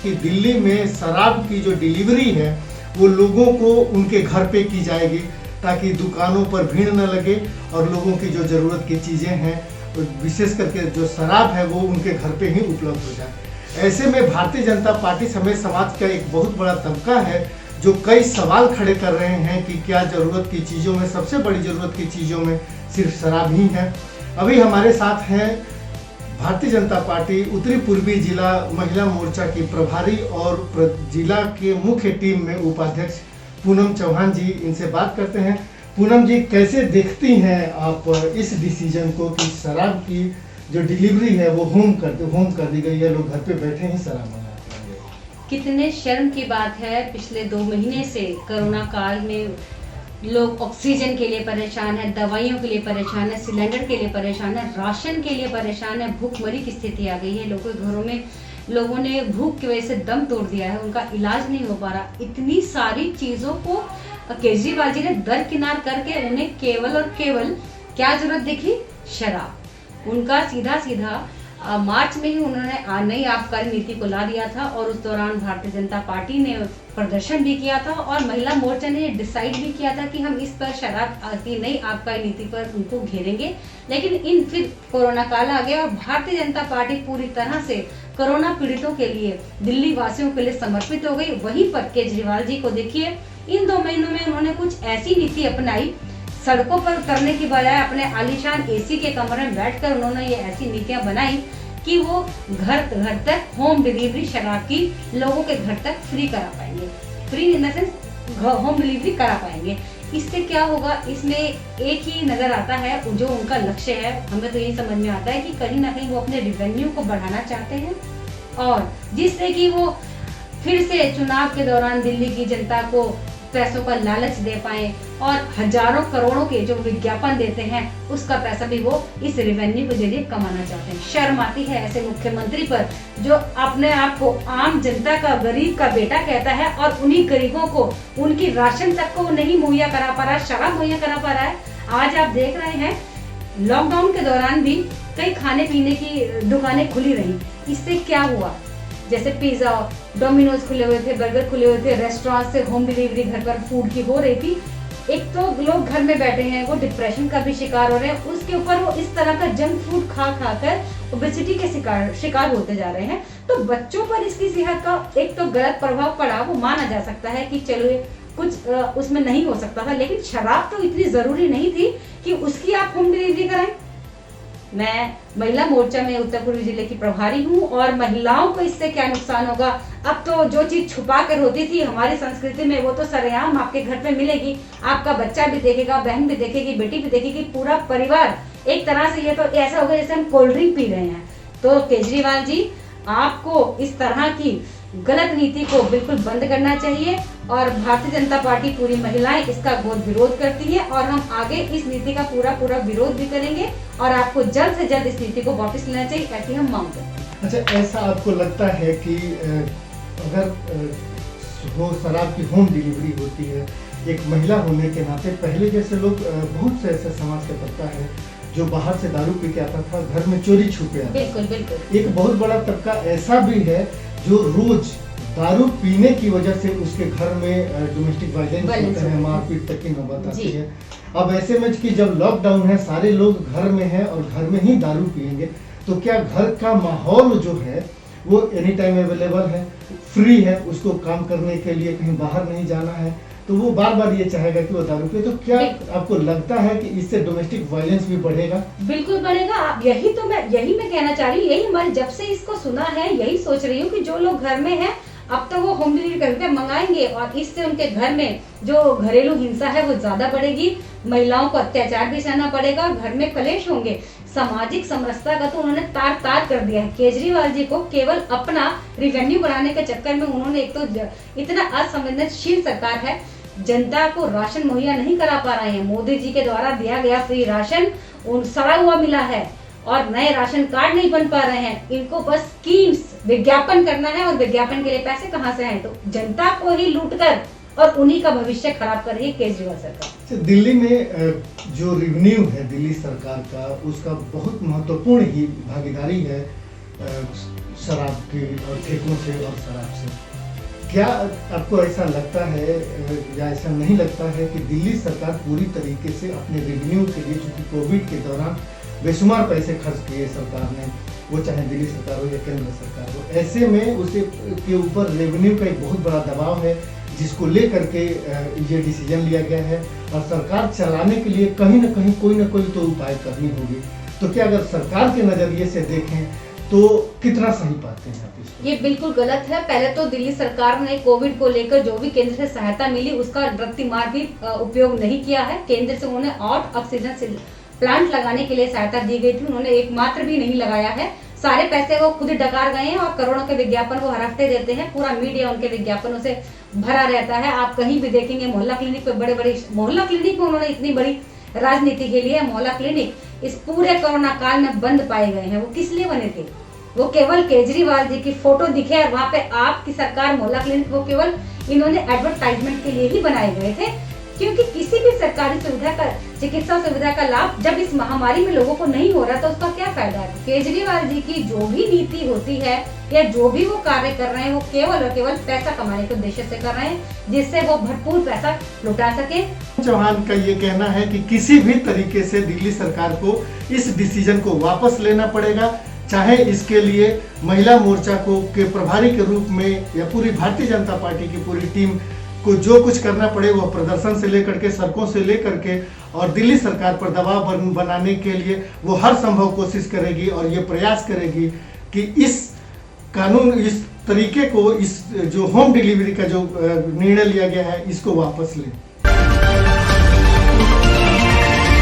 कि दिल्ली में शराब की जो डिलीवरी है वो लोगों को उनके घर पे की जाएगी, ताकि दुकानों पर भीड़ न लगे और लोगों की जो ज़रूरत की चीज़ें हैं, विशेष करके जो शराब है, वो उनके घर पे ही उपलब्ध हो जाए। ऐसे में भारतीय जनता पार्टी समेत समाज का एक बहुत बड़ा तबका है जो कई सवाल खड़े कर रहे हैं कि क्या ज़रूरत की चीज़ों में, सबसे बड़ी ज़रूरत की चीज़ों में सिर्फ शराब ही है। अभी हमारे साथ हैं भारतीय जनता पार्टी उत्तरी पूर्वी जिला महिला मोर्चा की प्रभारी और जिला के मुख्य टीम में उपाध्यक्ष पूनम चौहान जी। इनसे बात करते हैं। पूनम जी, कैसे देखती हैं आप इस डिसीजन को कि शराब की जो डिलीवरी है वो होम कर दी गई है, लोग घर पे बैठे ही शराब मंगाते हैं? कितने शर्म की बात है, पिछले 2 महीने से कोरोना काल में लोग ऑक्सीजन के लिए परेशान है, दवाइयों के लिए परेशान है, सिलेंडर के लिए परेशान है, राशन के लिए परेशान है, भूखमरी की स्थिति आ गई है। लोगों के घरों में लोगों ने भूख की वजह से दम तोड़ दिया है, उनका इलाज नहीं हो पा रहा। इतनी सारी चीजों को केजरीवाल जी ने दरकिनार करके उन्हें केवल और केवल क्या जरूरत दिखी? शराब। उनका सीधा मार्च में ही उन्होंने नई आबकारी नीति को ला दिया था और उस दौरान भारतीय जनता पार्टी ने प्रदर्शन भी किया था और महिला मोर्चा ने डिसाइड भी किया था कि हम इस पर शराब की नई आबकारी नीति पर उनको घेरेंगे। लेकिन फिर कोरोना काल आ गया और भारतीय जनता पार्टी पूरी तरह से कोरोना पीड़ितों के लिए, दिल्ली वासियों के लिए समर्पित हो गई। वहीं पर केजरीवाल जी को देखिए, इन 2 महीनों में उन्होंने कुछ ऐसी नीति अपनाई, सड़कों पर उतरने की बजाय अपने आलीशान एसी के कमरे में बैठकर उन्होंने ये ऐसी नीतियां बनाई कि वो घर तक होम डिलीवरी शराब की लोगों के घर तक फ्री करा पाएंगे। Free in the sense home delivery करा पाएंगे। इससे क्या होगा? इसमें एक ही नजर आता है जो उनका लक्ष्य है। हमें तो यही समझ में आता है कि कहीं ना कहीं वो अपने रेवेन्यू को बढ़ाना चाहते हैं और जिससे कि वो फिर से चुनाव के दौरान दिल्ली की जनता को पैसों का लालच दे पाए और हजारों करोड़ों के जो विज्ञापन देते हैं उसका पैसा भी वो इस रेवेन्यू के जरिए कमाना चाहते हैं। शर्म आती है ऐसे मुख्यमंत्री पर जो अपने आप को आम जनता का, गरीब का बेटा कहता है और उन्हीं गरीबों को उनकी राशन तक को नहीं मुहैया करा पा रहा है, शराब मुहैया करा पा रहा है। आज आप देख रहे हैं लॉकडाउन के दौरान भी कई खाने पीने की दुकानें खुली रही। इससे क्या हुआ? जैसे पिज्जा, डोमिनोज खुले हुए थे, बर्गर खुले हुए थे, रेस्टोरेंट से होम डिलीवरी घर पर फूड की हो रही थी। एक तो लोग घर में बैठे हैं, वो डिप्रेशन का भी शिकार हो रहे हैं, उसके ऊपर वो इस तरह का जंक फूड खा कर ओबेसिटी के शिकार होते जा रहे हैं। तो बच्चों पर इसकी सेहत का एक तो गलत प्रभाव पड़ा, वो माना जा सकता है कि चलो कुछ उसमें नहीं हो सकता था, लेकिन शराब तो इतनी जरूरी नहीं थी कि उसकी आप होम डिलीवरी कराएं। मैं महिला मोर्चा में उत्तर पूर्वी जिले की प्रभारी हूँ और महिलाओं को इससे क्या नुकसान होगा? अब तो जो चीज छुपा कर होती थी हमारी संस्कृति में वो तो सरेआम आपके घर पे मिलेगी। आपका बच्चा भी देखेगा, बहन भी देखेगी, बेटी भी देखेगी, पूरा परिवार। एक तरह से ये तो ऐसा होगा जैसे हम कोल्ड ड्रिंक पी रहे हैं। तो केजरीवाल जी, आपको इस तरह की गलत नीति को बिल्कुल बंद करना चाहिए और भारतीय जनता पार्टी, पूरी महिलाएं इसका घोर विरोध करती है और हम आगे इस नीति का पूरा विरोध भी करेंगे और आपको जल्द से जल्द इस नीति को वापस लेना चाहिए, ऐसी हम मांग करते हैं। अच्छा, ऐसा आपको लगता है कि अगर वो शराब की होम डिलीवरी होती है, एक महिला होने के नाते पहले जैसे लोग, बहुत से ऐसे समाज का तबका है जो बाहर से दारू पी के आता था, घर में चोरी छुपे आता। बिल्कुल। एक बहुत बड़ा तबका ऐसा भी है जो रोज दारू पीने की वजह से उसके घर में डोमेस्टिक वायलेंस होता है, मारपीट तक की नौबत आती है। अब ऐसे में कि जब लॉकडाउन है, सारे लोग घर में हैं और घर में ही दारू पिएंगे, तो क्या घर का माहौल जो है वो एनी टाइम अवेलेबल है, फ्री है, उसको काम करने के लिए कहीं बाहर नहीं जाना है, तो वो बार बार ये चाहेगा कि वो दारू पिए। तो क्या आपको लगता है कि इससे डोमेस्टिक वायलेंस भी बढ़ेगा? बिल्कुल बढ़ेगा। यही मैं कहना चाह रही हूँ। यही मैं जब से इसको सुना है यही सोच रही हूँ कि जो लोग घर में हैं अब तो वो होम डिलीवरी करके मंगाएंगे और इससे उनके घर में जो घरेलू हिंसा है वो ज्यादा बढ़ेगी, महिलाओं को अत्याचार भी सहना पड़ेगा, घर में कलेश होंगे। सामाजिक समरसता का तो उन्होंने तार कर दिया है। केजरीवाल जी को केवल अपना रेवेन्यू बढ़ाने के चक्कर में उन्होंने, एक तो इतना असंवेदनशील सरकार है, जनता को राशन मुहैया नहीं करा पा रहे हैं। मोदी जी के द्वारा दिया गया फ्री राशन सड़ा हुआ मिला है और नए राशन कार्ड नहीं बन पा रहे हैं। इनको बस स्कीम्स, विज्ञापन करना है और विज्ञापन के लिए पैसे कहाँ से आए? तो जनता को ही लूटकर और उन्हीं का भविष्य खराब कर रही है केजरीवाल सरकार। दिल्ली में जो रेवेन्यू है दिल्ली सरकार का, उसका बहुत महत्वपूर्ण ही भागीदारी है शराब की और ठेकों से और शराब से। क्या आपको ऐसा लगता है या ऐसा नहीं लगता है कि दिल्ली सरकार पूरी तरीके से अपने रेवेन्यू के लिए, चूँकि कोविड के दौरान बेशुमार पैसे खर्च किए सरकार ने, वो चाहे दिल्ली सरकार हो या केंद्र सरकार हो, ऐसे में उसे के ऊपर रेवेन्यू का एक बहुत बड़ा दबाव है, जिसको लेकर के ये डिसीजन लिया गया है और सरकार चलाने के लिए कहीं ना कहीं कोई ना कोई तो उपाय करनी होगी। तो क्या अगर सरकार के नज़रिए से देखें तो कितना सही पाते हैं आप इसको? ये बिल्कुल गलत है। पहले तो दिल्ली सरकार ने कोविड को लेकर जो भी केंद्र से सहायता मिली उसका रत्तीमार भी उपयोग नहीं किया है। केंद्र से उन्होंने और ऑक्सीजन प्लांट लगाने के लिए सहायता दी गई थी, उन्होंने एक मात्र भी नहीं लगाया है। सारे पैसे वो खुद डकार गए हैं और करोड़ों के विज्ञापन वो हर हफ्ते देते हैं। पूरा मीडिया उनके विज्ञापनों से भरा रहता है। आप कहीं भी देखेंगे मोहल्ला क्लिनिक पे बड़े मोहल्ला क्लिनिक में उन्होंने इतनी बड़ी राजनीति के लिए मोहल्ला क्लिनिक इस पूरे कोरोना काल में बंद पाए गए हैं। वो किस लिए बने थे? वो केवल केजरीवाल जी की फोटो दिखे और वहाँ पे आपकी सरकार मोहल्ला क्लिनिक वो केवल इन्होंने एडवर्टाइजमेंट के लिए ही बनाए गए थे, क्योंकि किसी भी सरकारी सुविधा का, चिकित्सा सुविधा का लाभ जब इस महामारी में लोगों को नहीं हो रहा तो उसका क्या फायदा है? केजरीवाल जी की जो भी नीति होती है या जो भी वो कार्य कर रहे हैं वो केवल और केवल पैसा कमाने के उद्देश्य से कर रहे हैं, जिससे वो भरपूर पैसा लुटा सके। चौहान का ये कहना है कि किसी भी तरीके से दिल्ली सरकार को इस डिसीजन को वापस लेना पड़ेगा, चाहे इसके लिए महिला मोर्चा को के प्रभारी के रूप में या पूरी भारतीय जनता पार्टी की पूरी टीम को जो कुछ करना पड़े वो प्रदर्शन से लेकर के, सड़कों से लेकर के और दिल्ली सरकार पर दबाव बनाने के लिए वो हर संभव कोशिश करेगी और ये प्रयास करेगी कि इस कानून, इस तरीके को, इस जो होम डिलीवरी का जो निर्णय लिया गया है इसको वापस लें।